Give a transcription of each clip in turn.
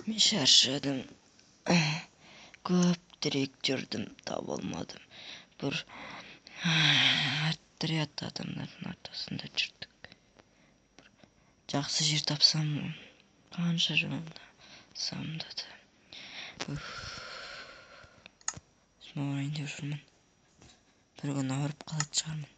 Мен шаршадым. Көп тірек жүрдім, таба алмадым. Бір отряд адамдардың ортасында жүрдік. Жақсы жер тапсам, қанша жолдасам деді. Смағырайын деп жүрмін. Bir gün ağırıp қалатын шығармын.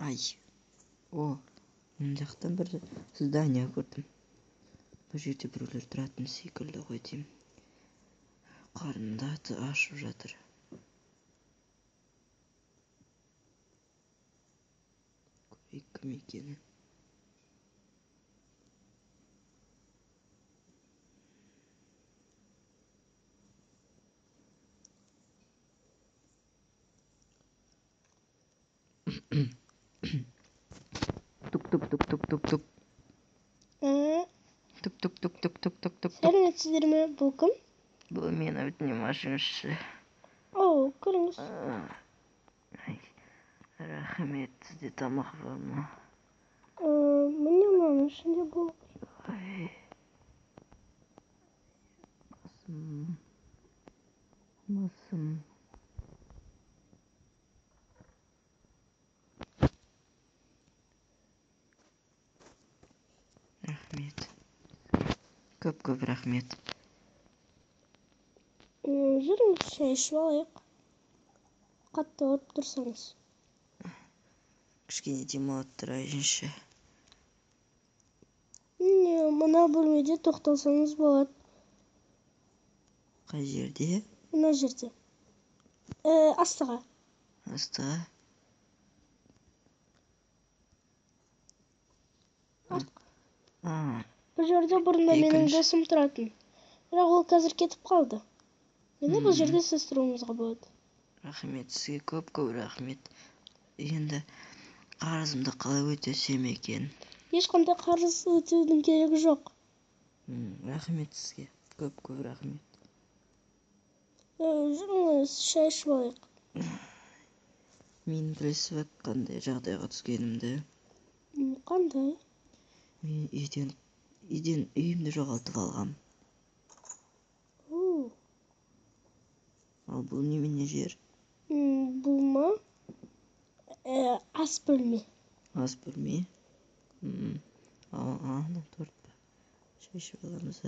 Ай, мен жақтан бір здание көрдім. Бұл жерде біреулер тұратын секілді ғой деймін. Қарнында ашып жатыр. Көрейік кім екенін. Тук-тук-тук-тук-тук-тук. Тук-тук-тук-тук-тук-тук-тук. Сәлеметсіздер ме? Бұл кім? Бұл мен өтінем ашыңызшы. Кіріңіз. Рахмет, сізде тамақ бар ма? Міне мынаның ішінде бұл. Басым. Рахмет. Көп рахмет. Жүріңіз, шай ішіп алайық. Қатты ауырып тұрсаңыз. Кішкене демалып тұрайыншы. Мына бөлмеде тоқталсаңыз болады. Қай жерде? Мына жерде. Астыға. Астыға? Бұл жерде бұрында менің досым тұратын. Бірақ ол қазір кетіп қалды. Мені бұл жерде сіз тұруыңызға болады. Рахмет, сізге көп рахмет. Енді қарызымды қалай өтесем екен? Ешқандай қарыз өтеудің керегі жоқ. Рахмет сізге, көп рахмет. Жүріңіз, шай ішіп алайық. Мен білесіз бе қандай жағдайға түскенімді? Қандай? Мен үйімді жоғалтып алғам. Ал бұл немене жер? Бұл ма? Ас бөлме. Ас бөлме? Ана торт па? Шай ішіп аламыз, а?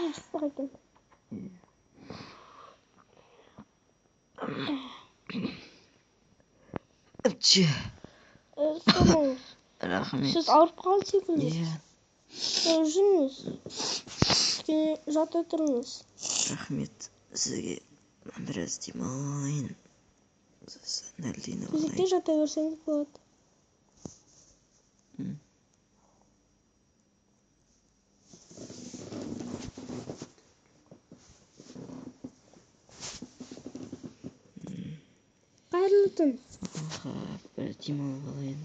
Астыға келді. Әпчі. Соңыз. Рахмет. Сіз ауырып қалды секілдесіз. Жүріңіз. Жата тұрыңыз. Рахмет. Сізге біраз демалайын. Кезекте жата көрсеңіз болады. Қайырлы түн. Бір демалып алайын.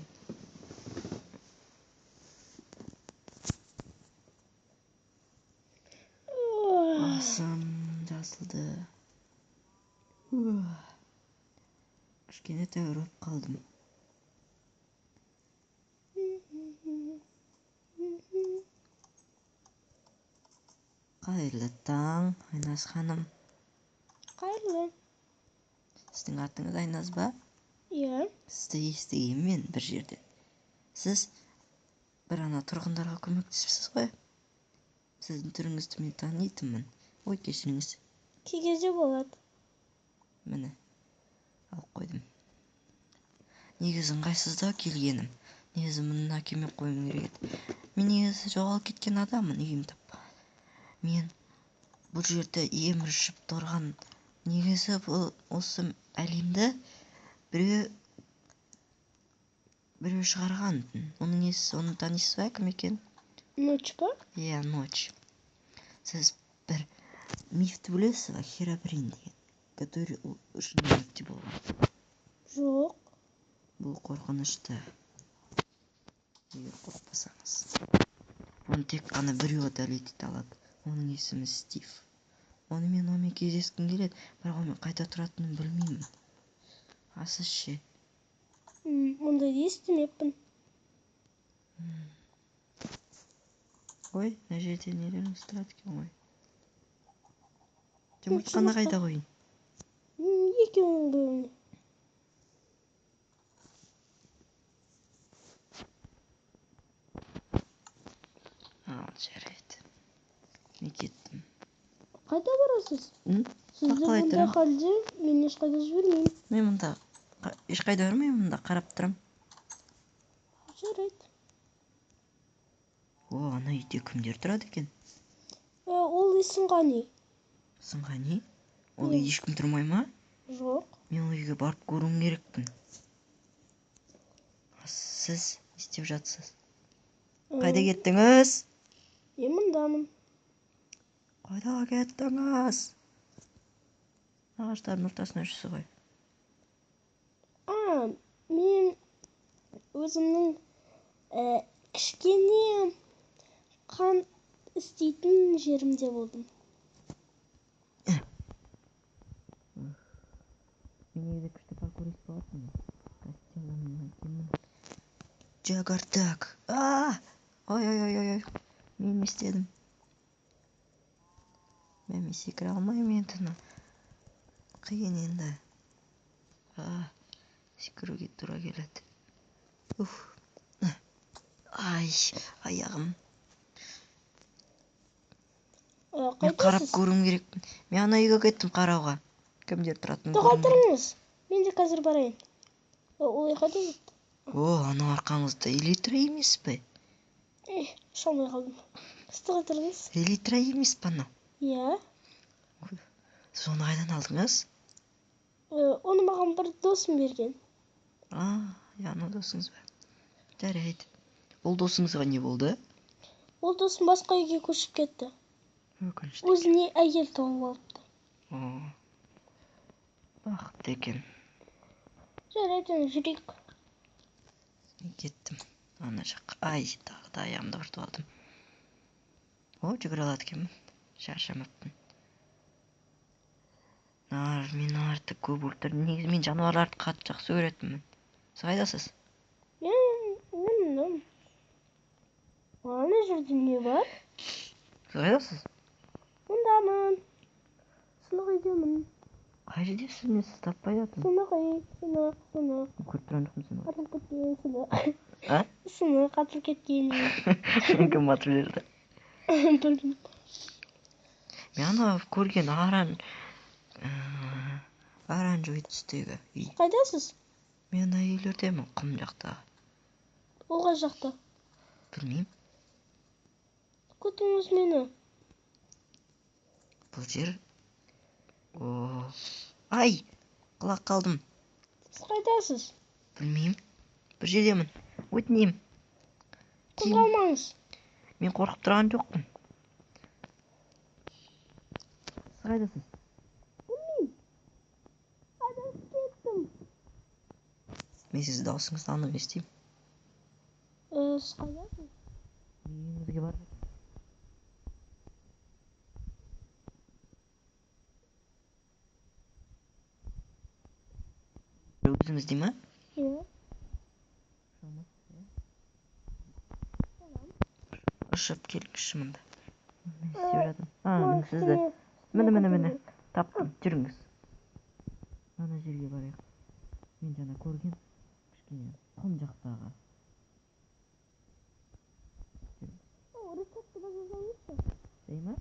Басым жасылды. Кішкене тәуір болып қалдым. Қайырлы таң, Айназ ханым. Қайырлы. Сіздің атыңыз Айназ ба? Иә. Сізді естігем мен бір жерден. Сіз бір ана тұрғындарға көмектесіпсіз ғой? Сіздің түріңізді мен танитынмын. Ой, кешіріңіз. Кей кезде болады. Міне, алып қойдым. Негізі ыңғайсыздау келгенім. Негізі мұнына келмей қойым керек еді. Мен негізі жоғалып кеткен адаммын, үйім таппаған. Мен бұл жерде емір ішіп тұрған. Негізі бұл осы әлемді біреу шығарған. Оның несі, оны танисыз ба, кім екен? Ночь па? Иә, ночь. Сіз бір мифті білесіз ба, Херобрин деген, который шын өмірде болған. Жоқ. Бұл қорқынышты. Егер қорықпасаңыз. Оны тек қана біреу дәлелдей алады. Оның есімі Стив. Онымен кездескім келеді, бірақ онымен қайда тұратынын білмеймін. А сіз ше? Ондайды естімеппін. Ой, мына жерде нелеріңіз тұрады екен ғой. Жұмыртқаны қайда қойын? Екеуінің бөліне. Ал, жарайды. Мен кеттім. Қайда барасыз? Сізді Бақылай бұндай тұрам. халде мен ешқайда жібермеймін. Мен мұнда ешқайда бармаймын, мұнда қарап тұрам. Жарайды. О, ана үйде кімдер тұрады екен? Ол Исынғани. Исынғани? Ол үйде ешкім тұрмай ма? Жоқ. Мен ол үйге барып көруім керекпін. Сіз не істеп жатсыз? Қайда кеттіңіз? Мен мұндамын. Қайда кеттіңіз? Ағаштардың ортасына жүрсіз ғой. Мен өзімнің кішкене қан істейтін жерімде болдым. Мен егер күшті паркурист болатынмын. Костюміммен әкемін. Жагартак. Ой. Мен не істедім? Мен секіре алмаймын енді. Қиын енді. Секіруге тура келеді. Ай, аяғым. Мен қарап көруім керекпін. Мен ана үйге кеттім қарауға. Кімдер тұратынын көруім керек. Тұрыңыз. Мен де қазір барайын. Ол қайда кетті? Анау арқаңызда элитра емес пе? Шалмай қалдым. Сіз тұрыңыз. Элитра емес пе анау? Иә. Сіз оны қайдан алдыңыз? Оны маған бір досым берген. Анау досыңыз ба? Жарайды. Ол досыңызға не болды? Ол досым басқа үйге көшіп кетті. Өкінішті. Өзіне әйел тауып алыпты. Бақытты екен. Жарайды, жүрейік. Мен кеттім. Ана жақ. Тағы да аяғымды біртіп алдым. Жүгіре алады екенмін. Шаршамаппын. Мен артық көп өлтірдім. Негізі мен жануарларды қатты жақсы көретінмін. Сіз қайдасыз? Мен ана жерде не бар? Сіз қайдасыз? Мұндамын. Сынық үйдемін. Қай жердесіз? Мен сізді таппай жатырмын. Сынық үй, сынық. Көріп тұрған жоқпын сені. Атылып кеткен сынық. Сынық атылып кеткен. Кім атып жіберді? Білдім. Мен ана көрген оранжевый түстегі үй. Қайдасыз? Мен ана үйлердемін, құм жақтағы. Ол қай жақта? Білмеймін. Күтіңіз мені. Бұл жер... Ай! Құлап қалдым. Сіз қайдасыз? Білмеймін. Бір жердемін. Өтінемін. Қозғалмаңыз. Мен қорқып тұрған жоқпын. Сіз қайдасыз? Білмеймін. Адасып кеттім. Мен сіз даусыңызды анық естимін. Сіз қайдасыз? Үйіңізге барып жатырмын. Өзіңізде ма? Иә. Ұшып келіңізші мұнда. Мен істеп жатырмын. Мен сізді. Міне. Таптым. Жүріңіз. Ана жерге барайық. Мен жаңа көрген кішкене құм жақтағы. Рецепті жазыңызшы. Дей ма?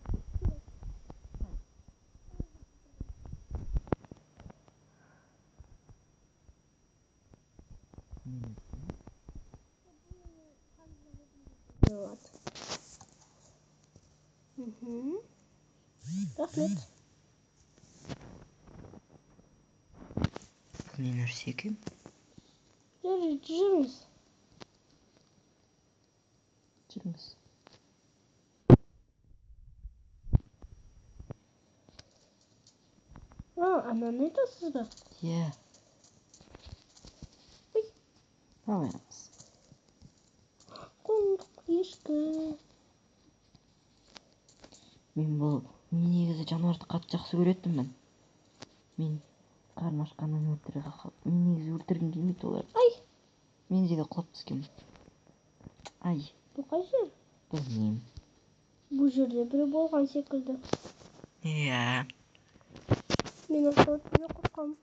Рахмет. Бұл не нәрсе екен? Жүріңіз. Жүріңіз. Ананы айтасыз ба? Иә. Ой. Қойыңыз. Қоңдық ешкі. Мен негізі жануарды қатты жақсы көретінмін. Мен қарны ашқаннан өлтіре қалып. Мен негізі өлтіргім келмейді оларды. Ай! Мен жерге құлап түскенмін. Ай. Бұл қай жер? Білмеймін. Бұл жерде біреу болған секілді. Иә. Мен осылай қорқамын.